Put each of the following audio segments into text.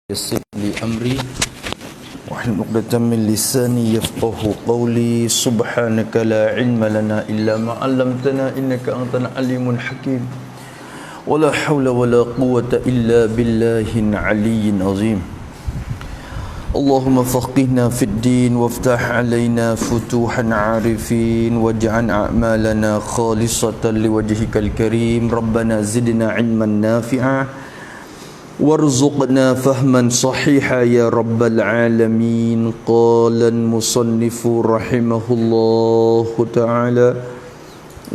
يسر لي أمري واحلل عقدة من لساني يفقه قولي سبحانك لا علم لنا إلا ما علمتنا إنك أنت العليم الحكيم ولا حول ولا قوة إلا بالله العلي العظيم اللهم فقهنا في الدين وافتح علينا فتوح عارفين واجعل أعمالنا خالصة لوجهك الكريم ربنا زدنا علما نافعا وارزقنا فهما صحيحا يا رب العالمين. قال المصنف رحمه الله تعالى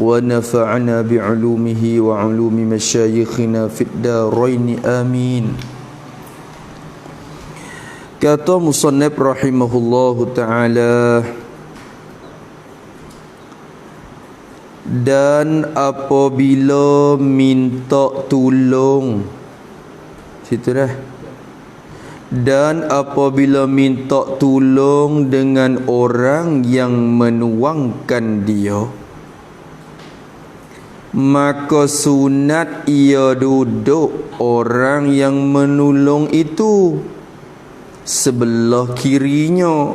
ونفعنا بعلومه وعلوم مشايخنا في الدارين آمين. Kata musannif rahimahullahu ta'ala, dan apabila minta tolong, situ dah. Dan apabila minta tolong dengan orang yang menuangkan dia, maka sunat ia duduk orang yang menolong itu sebelah kirinya,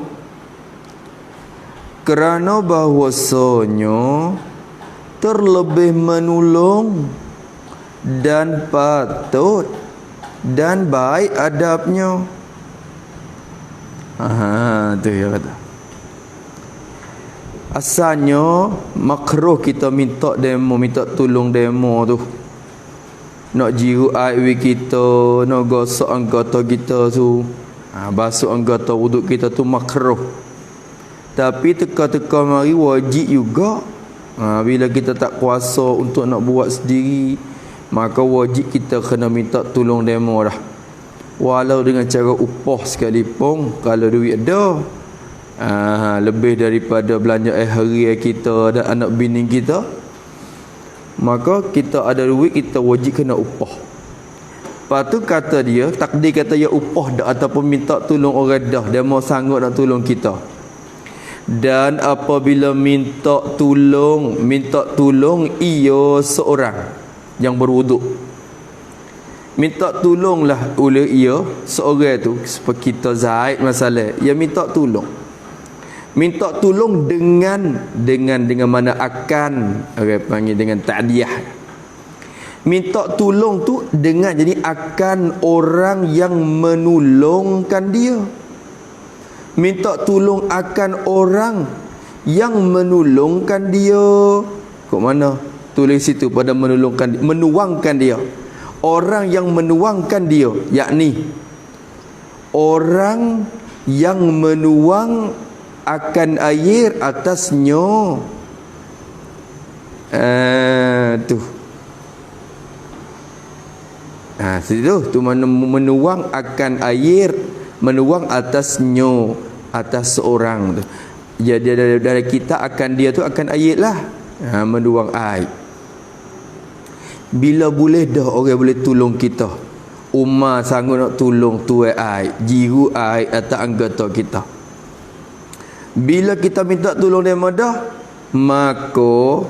kerana bahwasanya terlebih menolong dan patut dan baik adabnya. Tu ya kata. Asalnya makruh kita minta tolong demo tu. Nak jiru air kita, nak gosok anggota kita tu, basuh anggota wuduk kita tu makruh. Tapi teka-teka mari wajib juga. Bila kita tak kuasa untuk nak buat sendiri, maka wajib kita kena minta tolong demo dah. Walau dengan cara upah sekalipun, kalau duit ada, lebih daripada belanja hari kita dan anak bini kita, maka kita ada duit, kita wajib kena upah. Lepas tu kata dia, takdir kata ya upah dah ataupun minta tolong orang dah, dia mau sanggup nak tolong kita. Dan apabila minta tolong ia seorang yang berwuduk, minta tolonglah oleh ia seorang tu, seperti kita Zaid masalah, ia minta tolong dengan mana akan orang panggil dengan ta'diyah. Minta tolong tu dengan jadi akan orang yang menolongkan dia. Minta tolong akan orang yang menolongkan dia. Kok mana? Tulis situ pada menuangkan dia. Orang yang menuangkan dia, yakni orang yang menuang akan air atasnya. Tu. Situ tu mana menuang akan air, menuang atasnya, atas seorang tu. Jadi dari kita akan dia tu akan air lah. Menuang air. Bila boleh dah orang boleh tolong kita, Umar sanggup nak tolong tuai air, jiru air atas anggota kita. Bila kita minta tolong dia dah, maka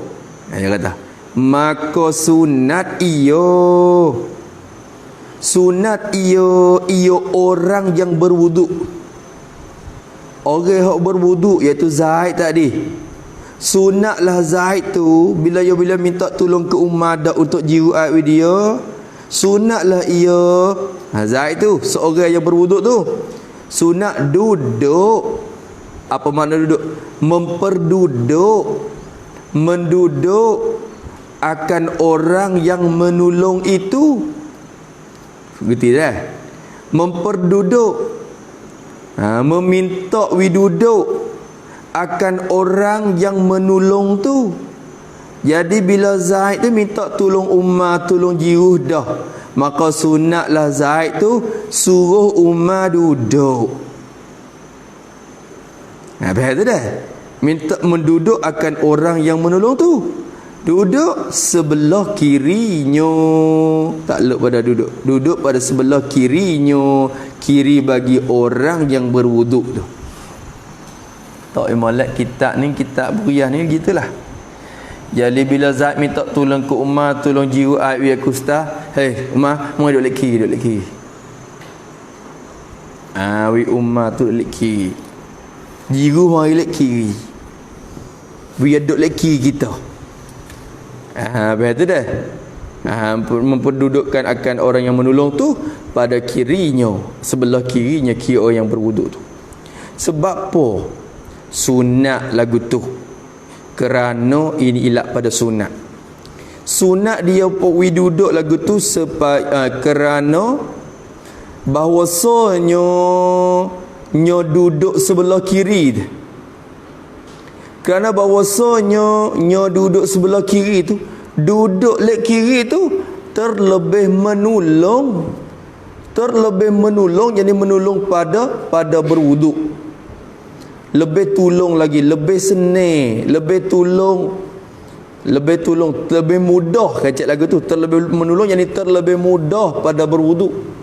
dia kata, maka sunat iyo orang yang berwuduk. Orang yang berwuduk iaitu Zaid tadi. Sunatlah Zaid tu bila minta tolong ke Umar dah untuk jiru air dia, sunatlah ia Zaid tu seorang yang berwuduk tu sunat duduk. Apa makna duduk? Menduduk akan orang yang menolong itu. Gerti dah? Meminta widuduk akan orang yang menolong tu. Jadi bila Zaid tu minta tolong Umar, tolong jiruh dah, maka sunatlah Zaid tu suruh Umar duduk. Betul dah? Minta menduduk akan orang yang menolong tu. Duduk sebelah kirinya. Tak lep pada duduk. Duduk pada sebelah kirinya. Kiri bagi orang yang berwuduk tu. Tak imalat kitab ni, kitab buriah ni gitulah. Jadi bila Zaid minta tolong ke Umar, tolong jiru air aku ustaz. Hei Umar, mau duduk lagi. Wi ummah tu lek kiri. Jiru mari lek kiri. Wi duduk lek kiri kita. Betul dah. Memperdudukkan akan orang yang menolong tu pada kirinya, sebelah kirinya kiri orang yang berwuduk tu. Sebab apa sunat lagu tu? Kerana ini ilat pada sunat. Sunat dia wi duduk lagu tu kerana bahwasanya nyo duduk sebelah kiri dia. Kerana bahwasanya nyo duduk sebelah kiri tu, duduk lek kiri tu terlebih menolong jadi menolong pada berwuduk. Lebih tolong lagi, lebih senang, lebih mudah kacak lagu tu, terlebih menolong jadi terlebih mudah pada berwuduk.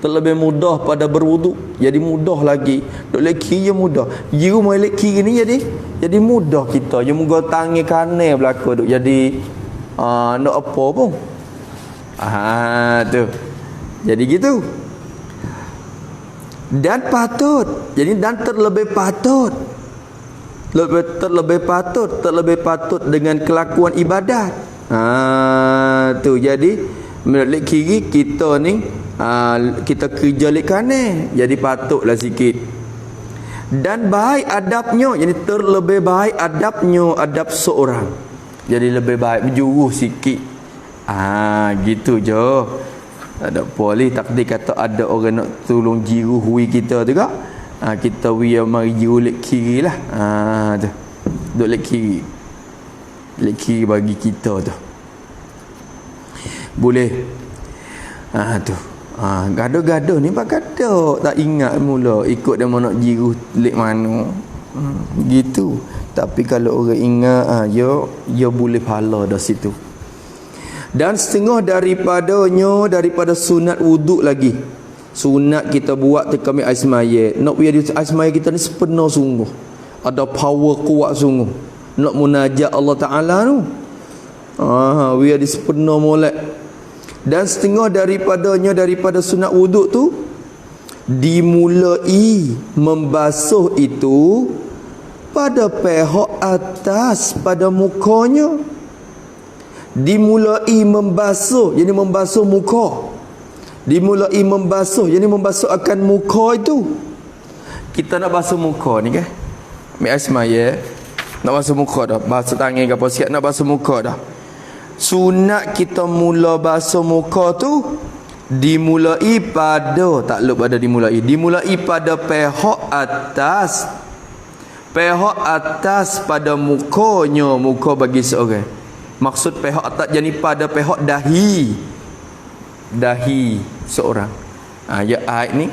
Terlebih mudah pada berwuduk, jadi mudah lagi. Duk lek kiri je mudah. Jiru mai lek kiri ni jadi mudah kita. Je muga tangan kanan belaka duk jadi nak apa pun. Tu. Jadi gitu. Dan patut. Jadi dan terlebih patut. Terlebih patut dengan kelakuan ibadat. Tu jadi lek kiri kita ni kita kerja lek kanan, jadi patutlah sikit. Dan baik adabnya, jadi terlebih baik adabnya, adab seorang, jadi lebih baik berjuru sikit. Gitu je. Tak ada boleh takdir kata ada orang nak tolong jiru hui kita tu kak. Kita wi mari jiru lek kiri lah. Tu. Duk lek kiri. Lek kiri bagi kita tu. Boleh. Tu. Gaduh-gaduh ni pak gaduh. Tak ingat mula ikut dia nak jiru lek mana. Gitu. Tapi kalau orang ingat dia boleh pahala dah situ. Dan setengah daripada sunat wuduk lagi. Sunat kita buat tekami ais maya. Nak biar ais maya kita ni sepenuh sungguh. Ada power kuat sungguh. Nak munajat Allah Ta'ala tu. Biar di sepenuh molek. Dan setengah daripada sunat wuduk tu dimulai membasuh itu pada pihak atas pada mukanya. Dimulai membasuh, jadi membasuh muka. Dimulai membasuh, jadi membasuh akan muka itu. Kita nak basuh muka ni kan? Ambil air semaya, nak basuh muka dah. Basuh tangan ke apa siap nak basuh muka dah. Sunat kita mula basuh muka tu dimulai pada, tak lupa pada dimulai pada pihak atas. Pihak atas pada mukanya, muka bagi seorang. Maksud pihak atas jadi pada pihak dahi seorang. Ya air ni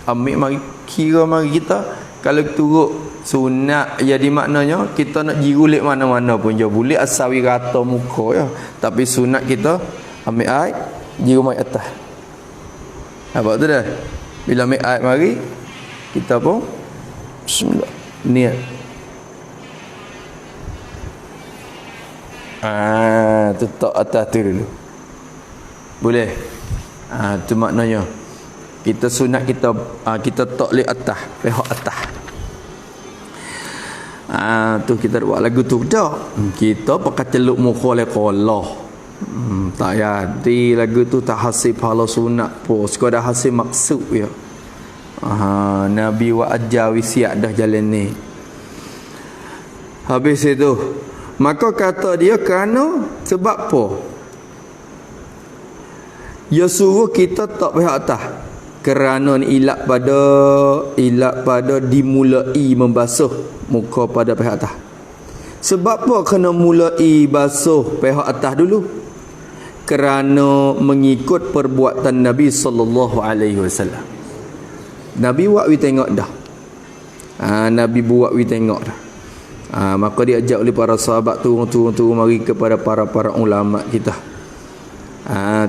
ambil mari kira mari kita kalau turut sunat jadi maknanya kita nak jiru lek mana-mana pun je boleh asawi rata muka ya. Tapi sunat kita ambil air jiru mai atas. Apa tu dah? Bila ambil air mari kita pun bismillah niat. Tutup atas tu dulu. Boleh. Tu maknanya kita sunat kita tok lek atas, pihak atas. Tu kita buat lagu tu dah. Kita pakai celuk muka le Allah. Tak jadi lagu tu tak hasil pahala sunat pun. Sekadar hasil maksud ya. Nabi wa ajawi siap dah jalan ni. Habis itu maka kata dia kerana sebab apa? Dia suruh kita tak pihak atas. Kerana ni ilat pada dimulai membasuh muka pada pihak atas. Sebab apa kena mulai basuh pihak atas dulu? Kerana mengikut perbuatan Nabi sallallahu alaihi wasallam. Nabi buat we tengok dah. Nabi buat we tengok dah. Maka diajak oleh para sahabat turun mari kepada para ulama kita.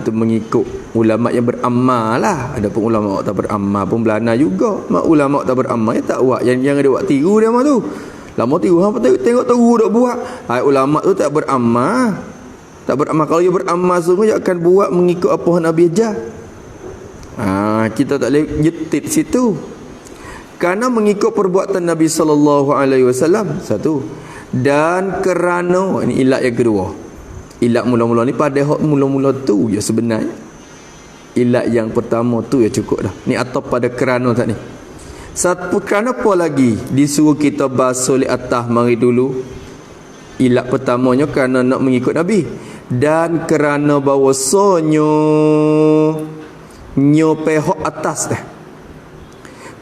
Tu mengikut ulama yang beramal lah. Adapun ulama tak beramal pun belana juga. Mak ulama tak beramal ya tak buat. Yang ada buat tiru dia mah tu. Lama tiru hang tengok tahu dak buat. Ulama tu tak beramal. Tak beramal. Kalau dia beramal sungguh dia akan buat mengikut apa Nabi ajar. Kita tak boleh jetit situ. Kerana mengikut perbuatan Nabi sallallahu alaihi wasallam, satu. Dan kerana ini ilat yang kedua. Ilat mula-mula ni pada hak mula-mula tu je sebenarnya. Ilat yang pertama tu ya cukup dah. Ni atau pada kerana tak ni. Satu kerana apa lagi disuruh kita basuh li atas mari dulu. Ilat pertamanya kerana nak mengikut Nabi. Dan kerana bahawasanya pihak atas dah.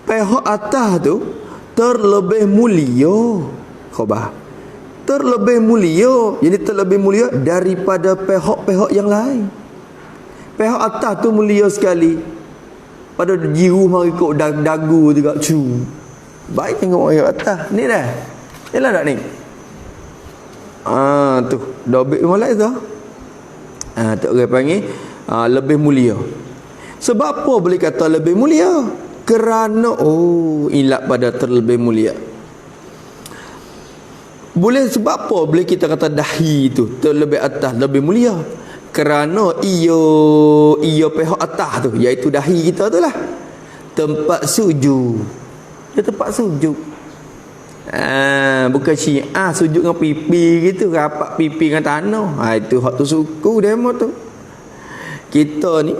Pihak atas tu terlebih mulia. Khabar. Terlebih mulia. Jadi terlebih mulia daripada pihak-pihak yang lain. Pihak atas tu mulia sekali. Pada jiru mari kok dagu juga cu. Baik tengok pihak atas. Ni dah. Yalah tak ni? Tu dobik mulai tu. Tak orang panggil lebih mulia. Sebab apa boleh kata lebih mulia? Kerana ilat pada terlebih mulia. Boleh sebab apa boleh kita kata dahi tu terlebih atas lebih mulia? Kerana ia pihak atas tu, iaitu dahi kita tu lah, tempat sujud. Dia tempat sujud. Bukan syiah sujud dengan pipi gitu, rapat pipi dengan tanah. Itu hak tu suku demo tu. Kita ni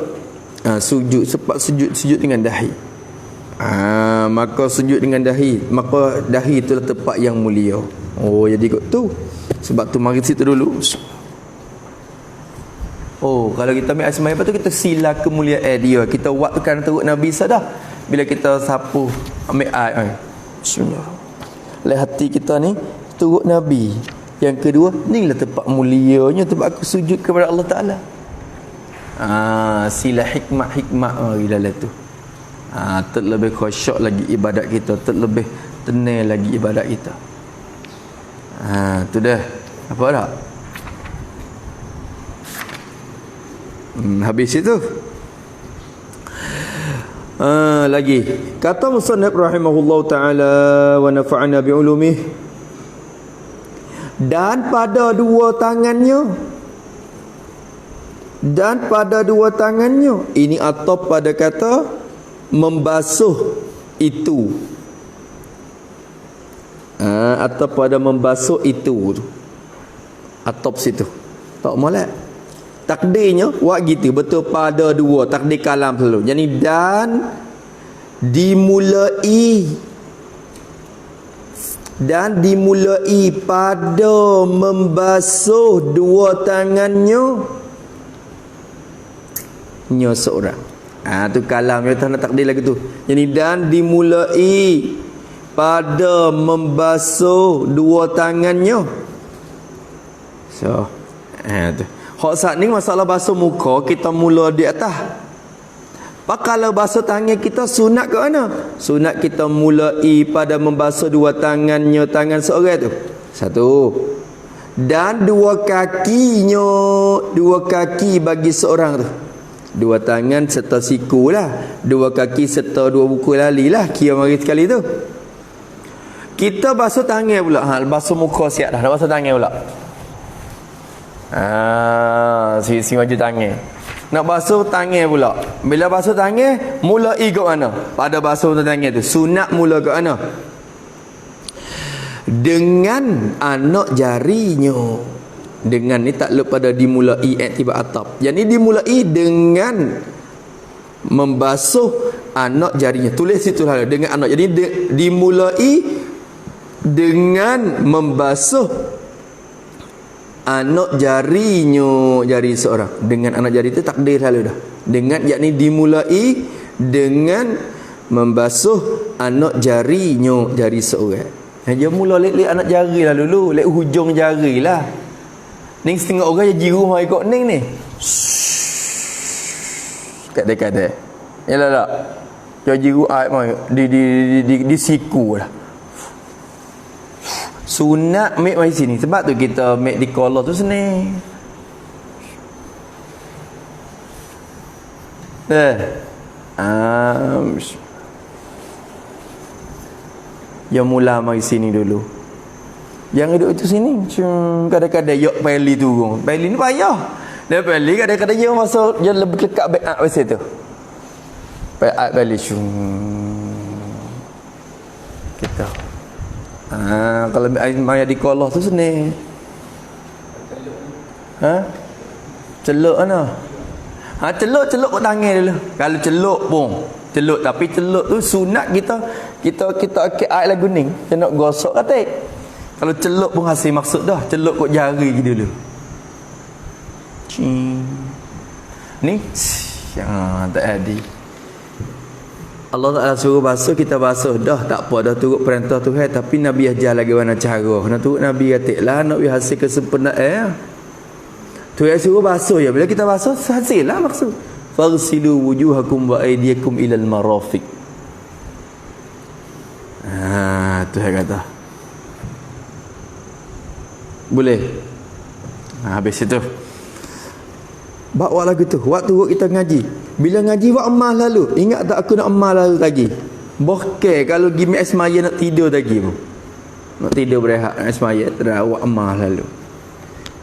sujud, sebab sujud dengan dahi. Maka sujud dengan dahi, maka dahi itulah tempat yang mulia. Jadi kot tu. Sebab tu mari situ dulu. Kalau kita ambil asma apa tu, kita sila kemuliaan dia. Kita waktukan turut Nabi sadah. Bila kita sapu ambil air. Bismillah. Oleh hati kita ni turut Nabi. Yang kedua, inilah tempat mulianya, tempat aku sujud kepada Allah Taala. Sila hikmat mari dalam tu. Terlebih khusyuk lagi ibadat kita, terlebih tenang lagi ibadat kita. Tu dah. Apa dah? Habis itu. Lagi kata musannif rahimahullahu taala wa nafa'ana bi ulumih, dan pada dua tangannya ini atau pada kata membasuh itu, atau pada membasuh itu atop situ tak molek takdirnya buat gitu betul pada dua takdir kalam selalu. Jadi dan dimulai pada membasuh dua tangannya seorang. Tu kalam yang tak nak takdir lagi tu. Jadi dan dimulai pada membasuh dua tangannya. Tu. Hak saat ni masalah basuh muka kita mula di atas. Kalau basuh tangan kita sunat ke mana? Sunat kita mulai pada membasuh dua tangannya, tangan seorang tu. Satu. Dan dua kaki bagi seorang tu. Dua tangan serta siku lah. Dua kaki serta dua buku lali lah. Kira mari sekali tu. Kita basuh tangan pula. Basuh muka siap dah. Nak basuh tangan pula. Si maju tangan. Nak basuh tangan pula. Bila basuh tangan, mulai ke mana? Pada basuh tangan tu sunat mula ke mana? Dengan anak jarinya. Dengan ni tak lepas pada dimulai iktibar atap. Jadi dimulai dengan membasuh anak jarinya. Tulis situ lah dengan anak. Jadi dimulai dengan membasuh anak jarinya, jari seorang. Dengan anak jari itu takdir lalu dah. Dengan yakni dimulai dengan membasuh anak jarinya, jari seorang. Dia mula lek anak jari lah dulu, lek hujung jari lah. Ning setengah orang je jiru mai kok ning ni. Kata-kata. Yalah tak. Dia jiru ai mai di siku lah. Sunat make mari sini. Sebab tu kita make di collar tu senang. Yang mula mari sini dulu. Yang duduk tu sini. Kadang-kadang yok peli turun. Peli ni payah. Dia peli kadang-kadang dia masuk dia lebih lekat back up pasal tu. Peat balik kita. Kalau air maya di kolah tu seni. Celuk mana? Celuk kat tangan dulu. Kalau celuk pun celuk, tapi celuk tu sunat kita akik air lagu ni. Kita nak gosok katik. Kalau celuk pun hasil maksud dah. Celuk kat jari dulu. Ni tak ada. Allah Ta'ala suruh basuh, kita basuh dah, tak apa dah, turut perintah Tuhan. Tapi Nabi ajar lagi mana cara. Nak turut Nabi katiklah nak hasil kesempurnaan. Tuhan suruh basuh ya. Bila kita basuh hasil lah maksud. Farsilu wujuhakum wa aydiyakum ilal marafiq. Tuhan kata boleh. Habis itu bawa lagu tu. Waktu kita ngaji, bila ngaji buat amal lalu, ingat tak aku nak amal lalu lagi. Bokeh kalau gimi asmaya nak tidur lagi pun. Nak tidur berehat asmaya terawak amal lalu.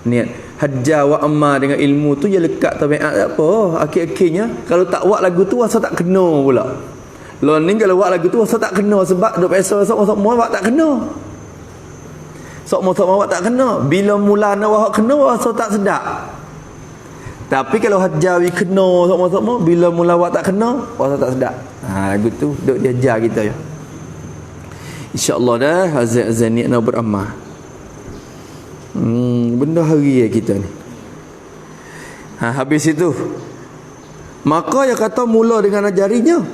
Niat hajar wa amal dengan ilmu tu je lekat tabiat tak apa. Akhir-akhirnya kalau tak buat lagu tu asal tak kena pula. Lawan ni kalau buat lagu tu asal tak kena sebab duk biasa sok buat tak kena. Sok buat tak kena. Bila mula nak buat kena asal tak sedap. Tapi kalau hajawi kena sama-sama, bila mula buat tak kena, rasa tak sedap. Lagu tu duk dia ajar kita ya. InsyaAllah dah azan niat nak beramal. Benda hari kita ni. Habis itu maka dia kata mula dengan ajarinya.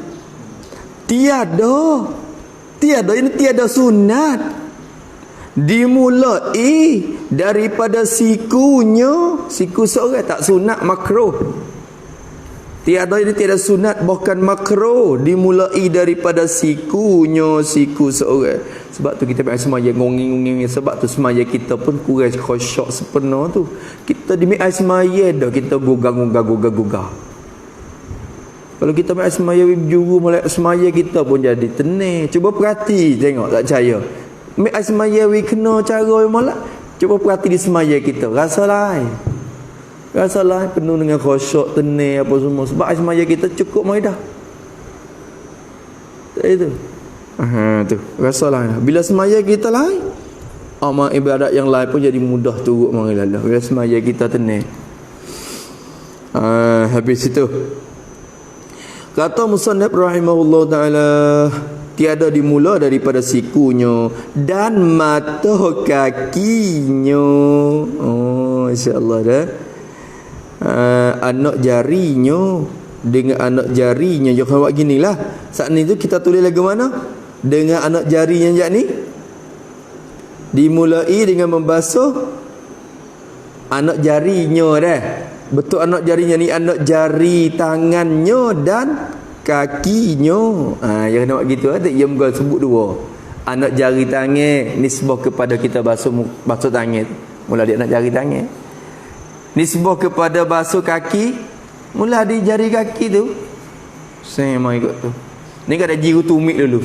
Tiada ini tiada sunat dimulai daripada sikunya. Siku seorang tak sunat, makruh. Tiada sunat bahkan makruh dimulai daripada sikunya, siku seorang. Sebab tu kita buat semaya ngonging-ngonging. Sebab tu semaya kita pun kurang khusyuk sepenuh tu. Kita di mi'ai semaya dah kita gugah. Kalau kita buat semaya juru mulai semaya kita pun jadi tenang. Cuba perhati tengok, tak percaya. Mi'ai semaya kena cara malah. Cuba perhati di semaya kita. Rasa lain penuh dengan khusyuk, tenang apa semua. Sebab semaya kita cukup mai dah. Tak itu. Tu. Rasa lain. Bila semaya kita lain, amal ibadat yang lain pun jadi mudah turut mai lalu. Bila semaya kita tenang. Habis itu kata musannif rahimahullah taala, tiada dimula daripada sikunya dan mata kakinya. InsyaAllah dah. Anak jarinya dengan anak jarinya. Jangan buat gini lah. Saat ni tu kita tulis lagu mana? Dengan anak jarinya sekejap ni. Dimulai dengan membasuh anak jarinya dah. Betul anak jarinya ni anak jari tangannya dan kakinya. Yang nak buat gitu ada ia mula sebut dua. Anak jari tangan nisbah kepada kita basuh tangan. Mula dia anak jari tangan. Nisbah kepada basuh kaki, mula di jari kaki tu. Saya mai ikut tu. Ni kan ada jiru tumit dulu.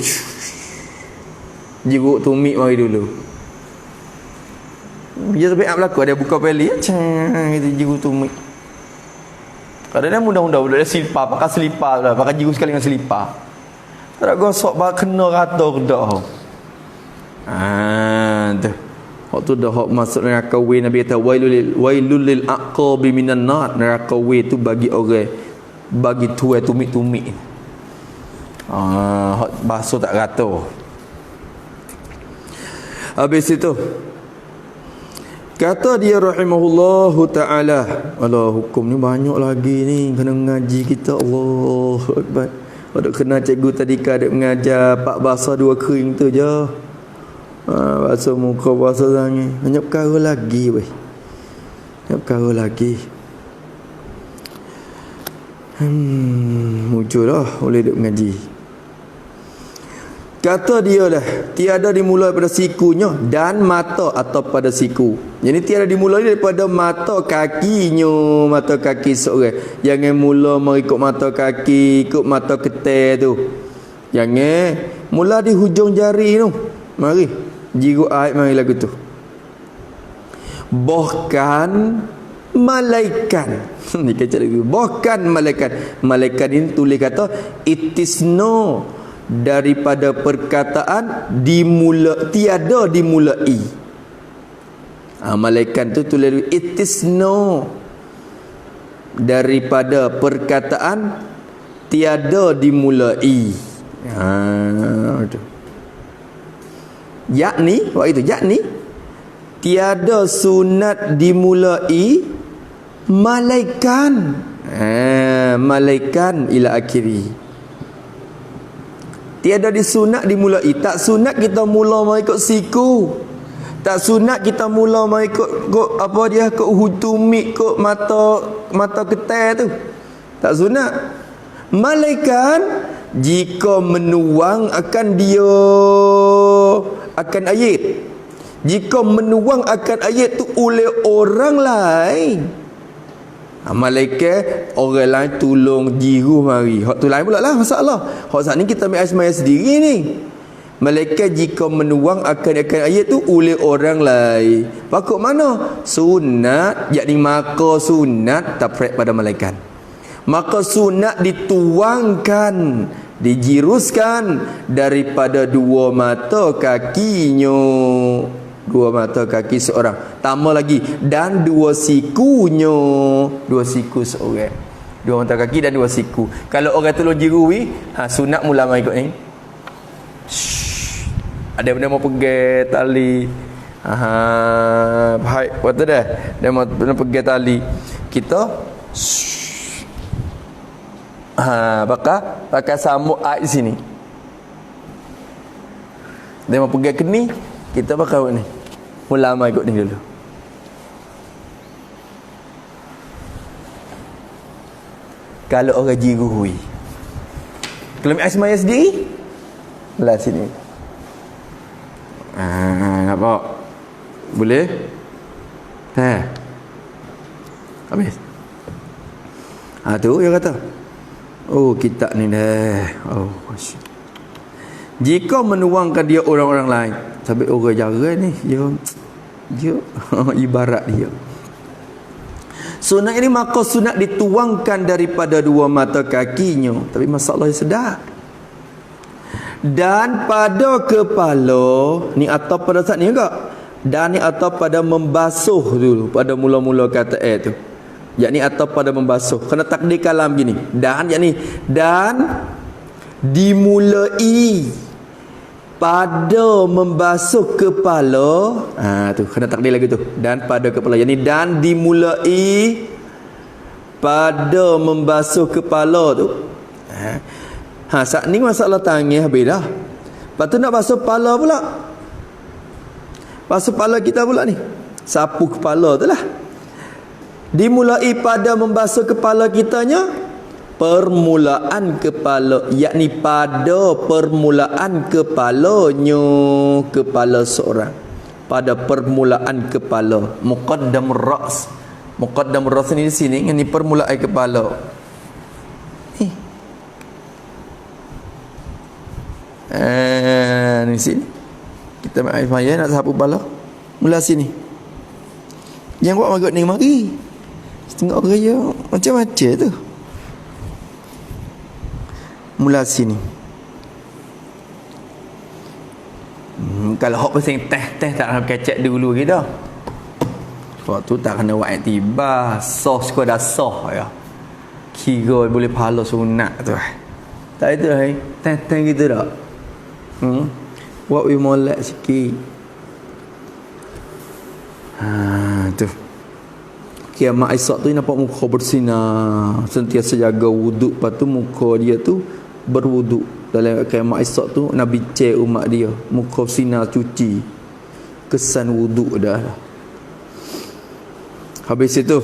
Jiru tumit mari dulu. Dia sampai berlaku ada buka peli itu jiru tumit. Kadang-kadang mudah-mudah budak dia selipar, pakai selipar dah, pakai jiru sekali dengan selipar. Tak gosok kena rata dah. Tu. Waktu dah masuk neraka we, Nabi kata wailul lil aqabi minan nar. Neraka we tu bagi orang bagi tuai tumit-tumit. Basuh tak rata. Habis itu kata dia rahimahullahu ta'ala, alah hukum ni banyak lagi ni kena ngaji kita. Allahu akbar. Ada kena cikgu tadi ada mengajar pak basah dua kering tu je. Basuh muka, basuh tangan. Banyak perkara lagi weh. Banyak perkara lagi. Mujurlah boleh duk mengaji. Kata dia lah, tiada dimulai pada sikunya dan mata atau pada siku. Jadi tiada dimulai daripada mata kakinya, mata kaki seorang. Jangan mula mengikut mata kaki, ikut mata ketel tu. Jangan mula di hujung jari tu. Mari jiru air mari lagu tu. Bahkan malaikat Ni kecil lagi. Bukan malaikat. Malaikat ini tulis kata itisno, daripada perkataan tiada dimulai. Malaikat tu tulis itisno, daripada perkataan tiada dimulai. Yakni, waktu itu yakni tiada sunat dimulai malaikan. Malaikan ila akhiri. Tiada disunat dimulai. Tak sunat kita mula mengikut siku. Tak sunat kita mula mengikut apa dia, kok hutumik, kok mata ketai tu. Tak sunat. Malaikan jika menuang akan dia akan ayat. Jika menuang akan ayat tu oleh orang lain. Malaikat orang lain tolong jiru mari. Hak tu lain pula lah masalah. Hak saat ni kita ambil asmaya sendiri ni. Malaikat jika menuang akan ayat tu oleh orang lain. Pakuk mana? Sunat, yakni maka sunat tafriq pada malaikat. Maka sunat dituangkan, dijiruskan daripada dua mata kakinya. Dua mata kaki seorang. Tambah lagi, dan dua sikunya. Dua siku seorang. Dua mata kaki dan dua siku. Kalau orang tolong jirui, sunat mula mai ikut ni. Ada benda mau pegang tali. Baik, waktu dah. Dia mau pegang tali. Kita pakai samuk air sini. Dia mau pegang ke ni, kita pakai ni. Ulama ikut ni dulu. Kalau orang jirui, kalau ambil asmaya sendiri, lah sini. Nampak? Boleh? Habis. Tu dia kata. Oh, kitab ni dah. Oh, masyaallah. Jika menuangkan dia orang-orang lain, sampai orang jarang ni, dia ibarat dia. Sunat ini maka sunat dituangkan daripada dua mata kakinya. Tapi masalahnya sedap. Dan pada kepala ni, atau pada saat ni enggak, dan ni atau pada membasuh dulu pada mula-mula kata tu, yakni atau pada membasuh, kena takdir kalam gini, dan yakni dan dimulai pada membasuh kepala. Tu kena takdir lagi tu, dan pada kepala, yakni dan dimulai pada membasuh kepala tu. Saat ni masalah tangan habis dah. Lepas tu nak basuh kepala pula. Basuh kepala kita pula ni. Sapu kepala tu lah. Dimulai pada membasuh kepala kitanya, permulaan kepala, yakni pada permulaan kepalanya, kepala seorang. Pada permulaan kepala. Muqaddam ra's. Muqaddam ra's ni di sini, ini permulaan kepala. Ni sini kita main maya nak sapu kepala mula sini. Yang buat magot ni mari setengah raya macam-macam tu. Mula sini. Kalau hok pasang teh tak nak kecek dulu gitu. Sebab tu tak kena buat tiba sos kau dah soh ya. Kira boleh pahala sunat tu. Tak itu teh gitu dak. Buat molek sikit. Tu. Kiamat Aisyah tu nampak muka bersinar, sentiasa jaga wuduk, lepas tu muka dia tu berwuduk. Dalam kiamat Aisyah tu Nabi cek umat dia, muka bersinar cuci. Kesan wuduk dah. Habis itu.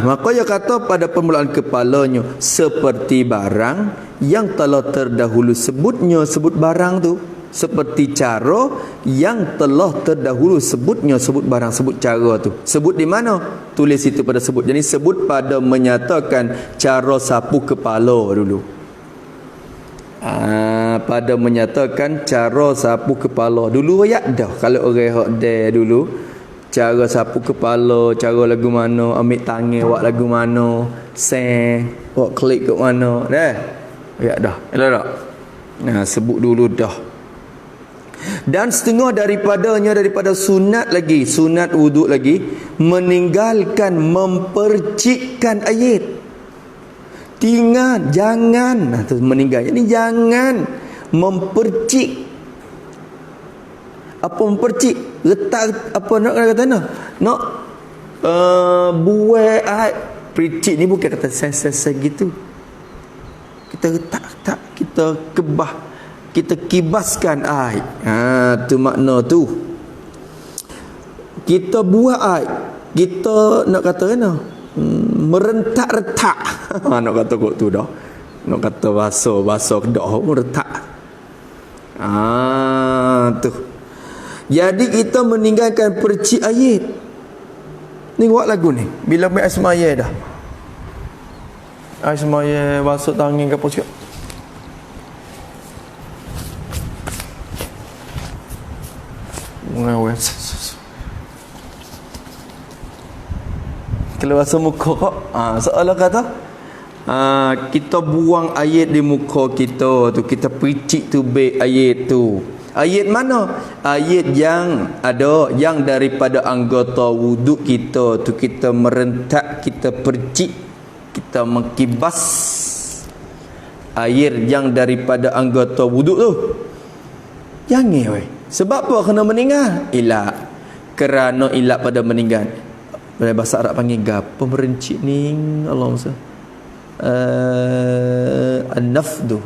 Maka dia kata pada permulaan kepalanya seperti barang yang telah terdahulu sebutnya, sebut barang tu seperti cara yang telah terdahulu sebutnya, sebut barang, sebut cara tu. Sebut di mana? Tulis itu pada sebut. Jadi sebut pada menyatakan cara sapu kepala dulu. Pada menyatakan cara sapu kepala dulu ayat dah. Kalau orang hak dia dulu cara sapu kepala, cara lagu mana, ambil tangan buat lagu mana, buat klik kat mana. Dah. Ya dah. Elok tak? Nah, sebut dulu dah. Dan setengah daripada sunat lagi, sunat wuduk lagi, meninggalkan mempercikkan ayat. Jangan meninggal. Jadi jangan mempercik. Apa mempercik? Letak apa nak kata nak buat air. Percik ni bukan kata ses gitu. Kita letak, kita kebah, kita kibaskan air. Tu makna tu. Kita buat air, kita nak kata merentak-retak. Nak kata kok tu dah. Nak kata bahasa dah merentak. Tu. Jadi kita meninggalkan percik ayat. Ni buat lagu ni. Bila main asmaya dah. Asmaya basuh tangan ke apa cakap. Kalau basuh muka kok. Seolah kata kita buang ayat di muka kita tu, kita percik tu baik ayat tu. Ayat mana? Ayat yang ada, yang daripada anggota wuduk kita tu, kita merentak, kita percik, kita mengkibas air yang daripada anggota wuduk tu. Jangan weh. Sebab apa kena meninggal? Ilak. Kerana ilak pada meninggal. Pada bahasa Arab panggil gapo merencik ni? Allah Musa. An-nafdu.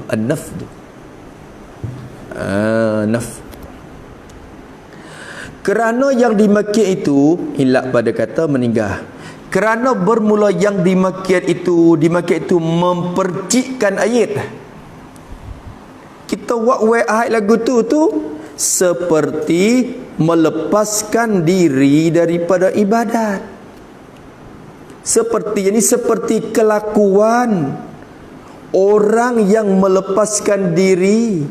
Kerana yang dimakian itu ilak pada kata meninggal. Kerana bermula yang dimakian itu mempercikkan ayat. Kita buat ayat lagu tu seperti melepaskan diri daripada ibadat. Seperti kelakuan orang yang melepaskan diri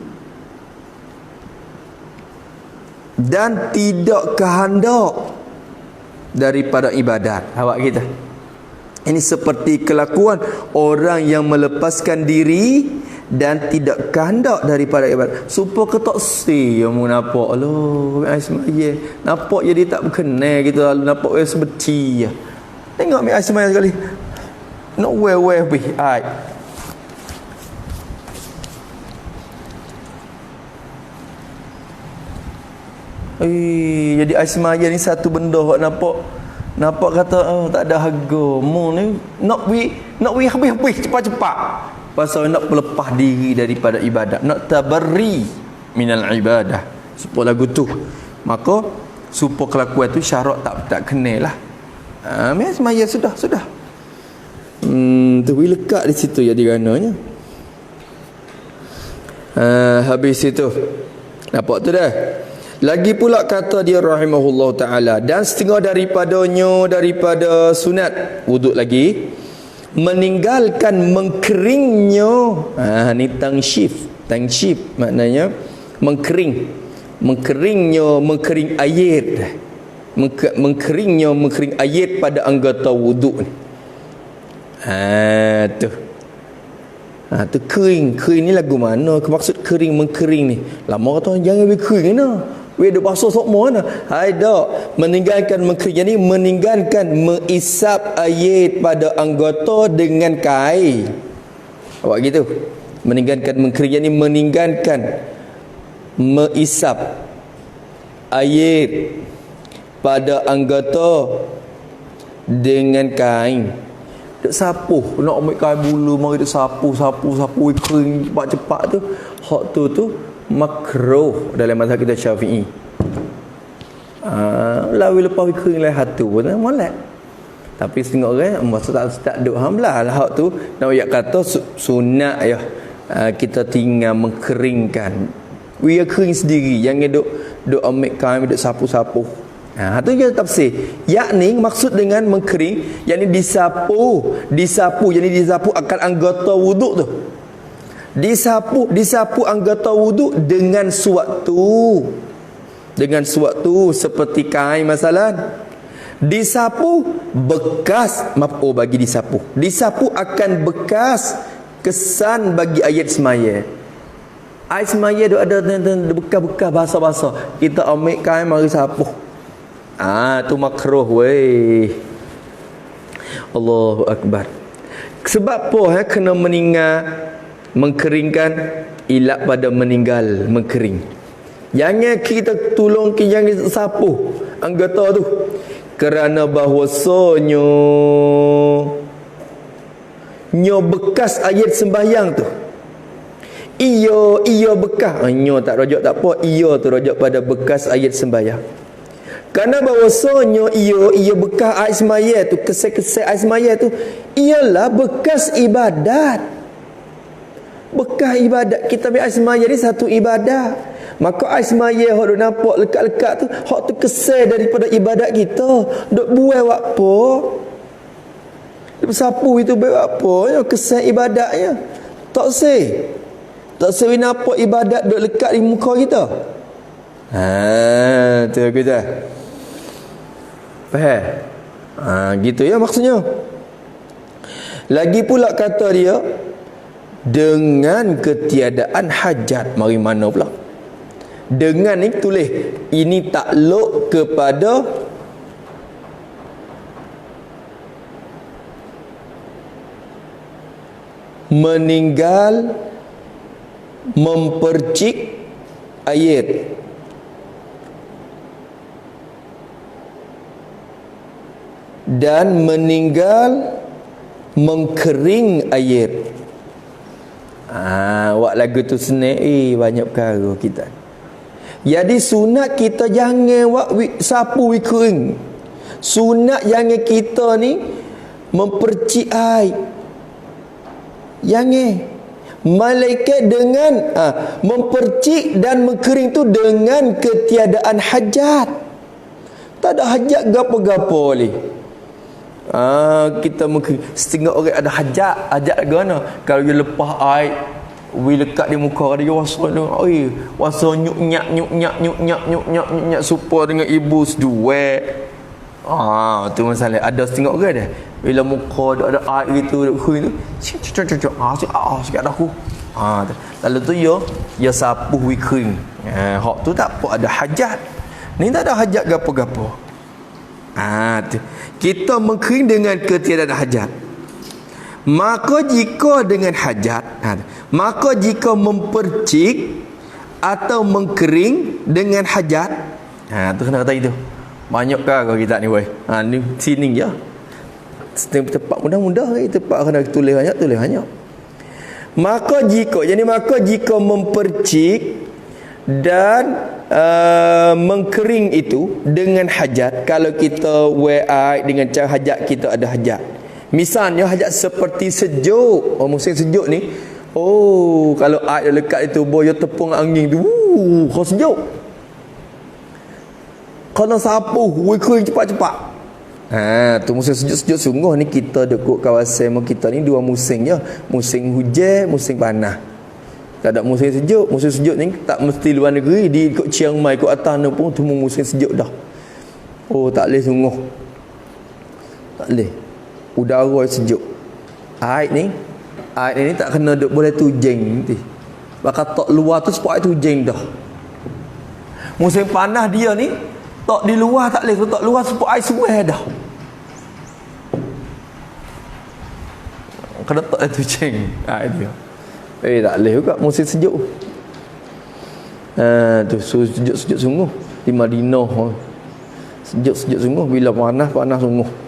dan tidak kehendak daripada ibadat. Awak kita. Ini seperti kelakuan orang yang melepaskan diri dan tidak kehendak daripada ibadat. Supaya ketok si yang mu nampak aloh semaya. Nampak jadi tak berkenan gitu lalu nampak sebeci. Tengok mi semaya sekali. Nak wear bih ai. Jadi asmaya ni satu benda hok nampak kata tak ada harga. Mu ni nak habis cepat-cepat. Pasal nak melepah diri daripada ibadat, nak tabarri minal ibadah. Supaya lagu tu. Maka supaya kelakuan tu syarat tak kenal lah. Asmaya sudah. Tu lekat di situ jadi gananya. Habis itu. Nampak tu dah. Lagi pula kata dia rahimahullah ta'ala, dan setengah daripada sunat wuduk lagi, meninggalkan mengkeringnya. Ni tangshif maknanya mengkering ayat. Mengkering ayat pada anggota wuduk ni. Tu kering ni lagu mana? Maksud mengkering ni. Lama kata jangan berkering ni. Weh duk basuh sokmo mana? Hai dak. Meninggalkan mengkering ni meninggalkan mengisap ayat pada anggota dengan kain. Awak gitu. Meninggalkan mengkering ni meninggalkan mengisap ayat pada anggota dengan kain. Duk sapu, nak ambil kain bulu mari duk sapu kering cepat tu. Hak tu makruh dalam mazhab kita Syafi'i. Lawi lepas kering lah hatu pun molek. Tapi setengah orang masa tak duk hamlah hak tu nak ayat kata sunat ya. Kita tinggal mengkeringkan. Dia kering sendiri, jangan duk ambil kain duk sapu-sapu. Itu je tafsir. Yakni maksud dengan mengkering, yakni disapu, yakni disapu akan anggota wuduk tu. Disapu anggota wuduk dengan suatu seperti kain masalah. Disapu bekas maf'ul bagi disapu. Disapu akan bekas kesan bagi ayat semaya. Ayat semaya tu ada bekas-bekas basah-basah. Kita ambil kain mari sapu. Tu makruh weh. Allahu akbar. Sebab apa kena meninggal mengkeringkan ilat pada meninggal mengkering. Jangan kita tolong jangan sapu anggota tu. Kerana bahawasanya bekas ayat sembahyang tu. Ia bekas. Nyo tak rojak tak apa. Ia tu rojak pada bekas ayat sembahyang. Kerana bahawasanya ia bekas ayat sembahyang tu, kesek-kesek ayat sembahyang tu ialah bekas ibadat. Bekas ibadat. Kita ambil ayat sembahyang ni satu ibadat. Maka ais maya hok duk nampak lekat-lekat tu, hok tu kesal daripada ibadat kita. Duk buai apa? Duk sapu itu buai apa? Ya kesal ibadatnya. Tak seh. Tak seh nampak ibadat duk lekat di muka kita. Tu kita. Faham? Gitu ya maksudnya. Lagi pula kata dia dengan ketiadaan hajat. Mari mana pula? Dengan ni tulis ini takluk kepada meninggal mempercik ayat dan meninggal mengkering ayat. Wak lagu tu senang banyak perkara kita. Jadi sunat kita jangan sapu kering. Sunat jangan kita ni mempercik air. Jangan. Malaikat dengan mempercik dan mengkering tu dengan ketiadaan hajat. Tak ada hajat gapo-gapo ni. Kita mungkin setengah orang ada hajat gana. Kalau dia lepas air lekat di muka dia wasa nyuk-nyak supaya dengan ibu sedua. Tu masalah. Ada setengah orang dah bila muka dia ada air gitu kering tu sikit aku. Lalu tu ya sapu kering. Hak tu tak apa ada hajat. Ni tak ada hajat gapo-gapo. Kita mengkering dengan ketiadaan hajat. Maka jika dengan hajat, maka jika mempercik atau mengkering dengan hajat, tu kena kata itu. Banyak kalau kita ni boy. Ni sini je. Tempat mudah-mudah tempat kena tulis banyak. Maka jika mempercik dan mengkering itu dengan hajat. Kalau kita wear dengan cara hajat, kita ada hajat. Misalnya hajat seperti sejuk. Musim sejuk ni. Kalau air lekat di tubuh, dia tepung angin tu. Kau sejuk. Kena sapu, kering cepat-cepat. Tu musim sejuk-sejuk sungguh ni kita dekat kawasan kita ni dua musim je. Musim hujan, musim panas. Tak ada musim sejuk. Musim sejuk ni tak mesti luar negeri. Di ikut Chiang Mai, ikut atas ni pun tu musim sejuk dah. Tak boleh sungguh. Tak boleh. Udara sejuk. Air ni tak kena duk boleh tujeng nanti. Bakal tok luar tu spot tu tujeng dah. Musim panas dia ni tok di luar tak boleh, tok luar spot air suai dah. Kena tok tujeng air dia. Tak boleh juga musim sejuk. Tu sejuk sungguh di Madinah. Sejuk sungguh, bila panas sungguh.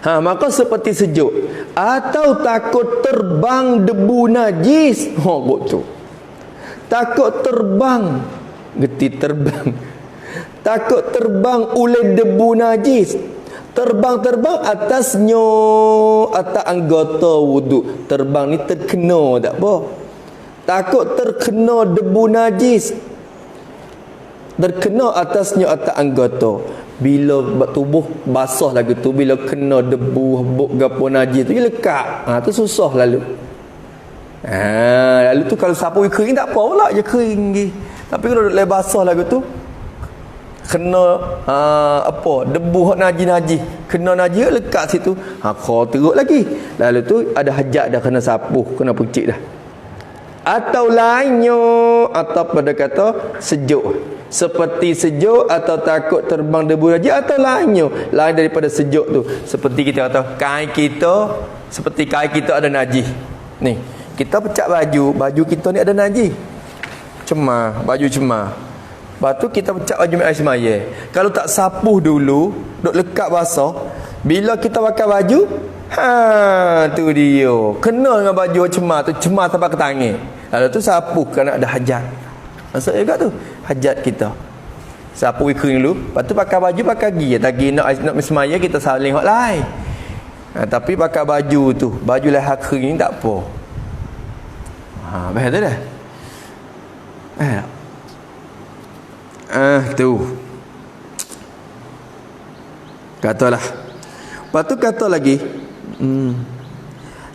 Maka seperti sejuk atau takut terbang debu najis. Tu. Takut terbang, geti terbang. Takut terbang oleh debu najis. Terbang atasnya atas anggota wudu. Terbang ni terkena tak apa. Takut terkena debu najis. Terkena atasnya atas anggota. Bila tubuh basah lagi tu, bila kena debu habuk gapo najis tu dia lekat. Tu susah lalu. Lalu tu kalau sapu kering tak apa pula je kering lagi. Tapi kalau dah basah lagi tu kena apa debu hak najis kena najis lekat situ kau teruk lagi, lalu tu ada hajat dah kena sapuh, kena pucik dah. Atau lainnya, atau pada kata sejuk, seperti sejuk atau takut terbang debu najis, atau lainnya lain daripada sejuk tu, seperti kita kata kain kita, seperti kain kita ada najis ni, kita pecah baju kita ni ada najis, cemar, baju cemar. Lepas tu kita pecah baju air semaya. Kalau tak sapuh dulu, duk lekat basah, bila kita pakai baju, tu dia. Kena dengan baju cemar tu, cemar sampai ke tangan. Lalu tu sapuh kerana ada hajat. Maksud juga tu, hajat kita. Sapuh kering dulu, lepas tu pakai baju pakai gigi. Tak gigi nak semaya kita saling hak lain. Tapi pakai baju tu, baju leher kering tak apa. Betul dah. Tu katalah. Lepas tu kata lagi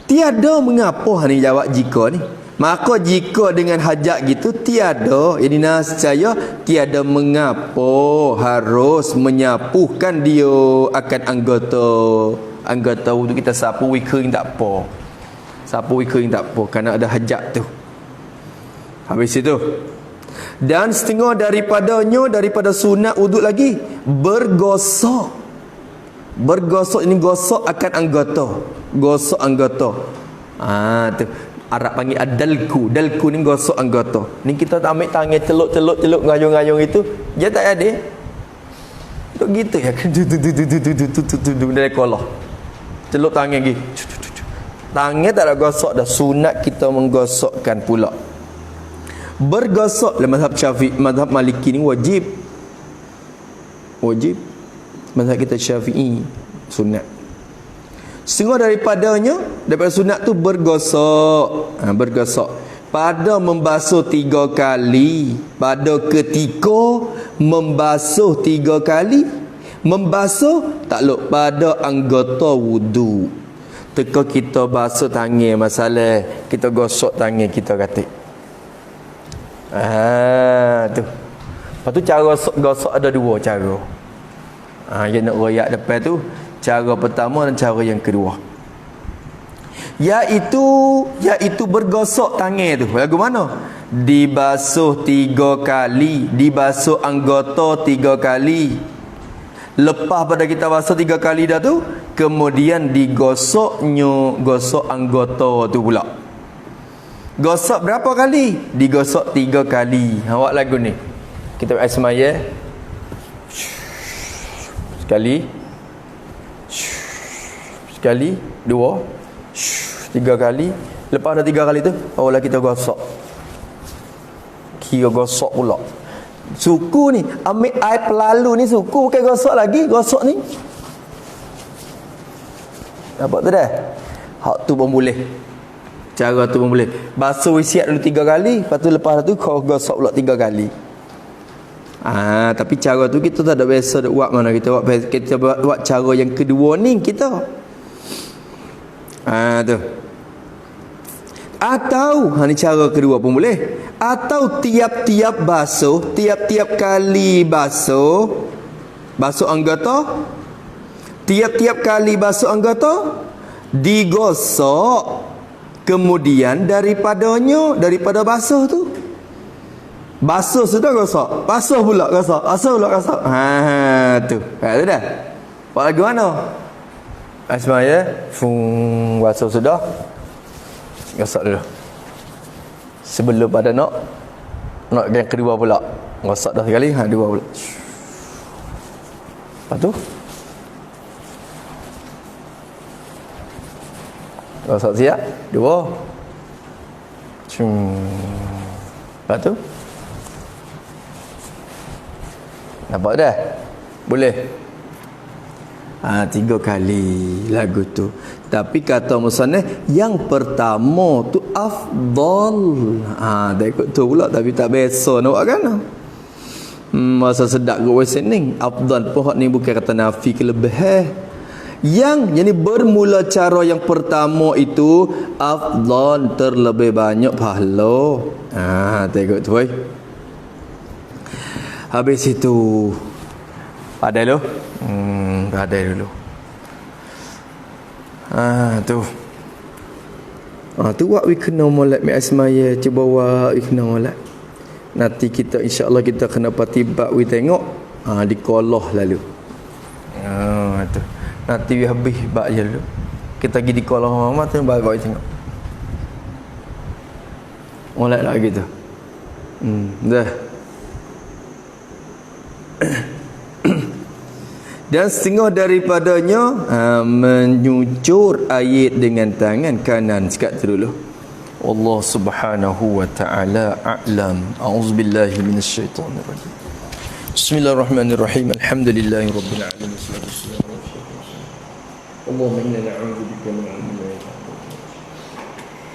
tiada mengapa ni jawab jika ni, maka jika dengan hajat gitu tiada, jadi nascaya tiada mengapa harus menyapuhkan dia akan anggota wudu kita. Sapu kering tak apa, sapu kering tak apa kerana ada hajat tu. Habis itu, dan setengah daripada sunat wuduk lagi bergosok ini gosok akan anggota, gosok anggota. Tu Arab panggil dalku ni gosok anggota. Ni kita ambil tangan celuk ngayung itu dia tak ada duk gitu ya, dari kolah celuk tangan lagi, tangan tak ada gosok dah. Sunat kita menggosokkan pula. Bergosok dalam mazhab Syafi'i, mazhab Maliki ni wajib. Mazhab kita Syafi'i sunat. Setengah daripada sunat tu bergosok. Bergosok pada membasuh 3 kali, pada ketika membasuh 3 kali, membasuh takluk pada anggota wudu. Teka kita basuh tangan, masalah kita gosok tangan kita katik. Tu. Lepas tu cara gosok ada 2 cara. Yang nak royak depan tu, cara pertama dan cara yang kedua. Iaitu bergosok tangan tu. Lagu mana? Dibasuh 3 kali, dibasuh anggota 3 kali. Lepas pada kita basuh 3 kali dah tu, kemudian digosoknya, gosok anggota tu pula. Gosok berapa kali? Digosok 3 kali. Awak lagu ni. Kita buat semaya. Sekali, 2, 3 kali. Lepas dah 3 kali tu, barulah kita gosok. Kira gosok pula. Suku ni, ambil air pelalu ni suku, bukan gosok lagi. Gosok ni. Nampak tu dah? Hak tu pun boleh. Cara tu pun boleh. Basuh isiat dulu 3 kali, lepas tu lepas tu kau gosok pula 3 kali. Tapi cara tu kita tak ada biasa buat mana. Kita buat cara yang kedua ni kita. Tu. Atau ni cara kedua pun boleh. Atau tiap-tiap basuh, tiap-tiap kali basuh anggota, tiap-tiap kali basuh anggota digosok. Kemudian daripada basuh tu, basuh sudah gosok, basuh pula gosok, basuh pula gosok. Tu. Tu dah. Buat lagu mana? Asmaya, basuh sudah. Gosok dulu. Sebelum pada nak yang kedua pula. Gosok dah sekali, 2 pula. Lepas tu gosok siap 2. Lepas tu nampak dah? Boleh? 3 kali lagu tu. Tapi kata musannaf yang pertama tu afdal. Tak ikut tu pula, tapi tak biasa nak buat kan. Masa sedap ke wesen ni. Afdal pun hak ni bukan kata nafi kelebihan. Yang bermula cara yang pertama itu afdal, terlebih banyak pahala. Tengok tu. Habis itu Padai dulu. Padai dulu. Tu. Tu wak we kena molek mi asmaya cuba wak we kena molek. Nanti kita insya-Allah kita kena patibak we tengok di kolah lalu. Tu. Nanti we habis bak je dulu. Kita pergi di kolah mama tu bak we tengok. Molek lah gitu. Dah. Dan setengah daripadanya menyucur air dengan tangan kanan sekat dulu. Allah Subhanahu wa taala a'lam. A'udzubillahi minasyaitonir rajim. Bismillahirrahmanirrahim. Alhamdulillahirabbil alamin. Allahumma inna na'udzu bika min 'ilmin la yanfa'.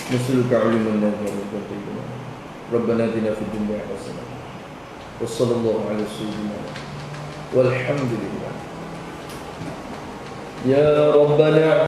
Nas'aluka 'ilman nafi'an. Rabbana atina fid dunya hasanah. Wa sallallahu 'ala sayyidina walhamdulillah. Ya Rabbana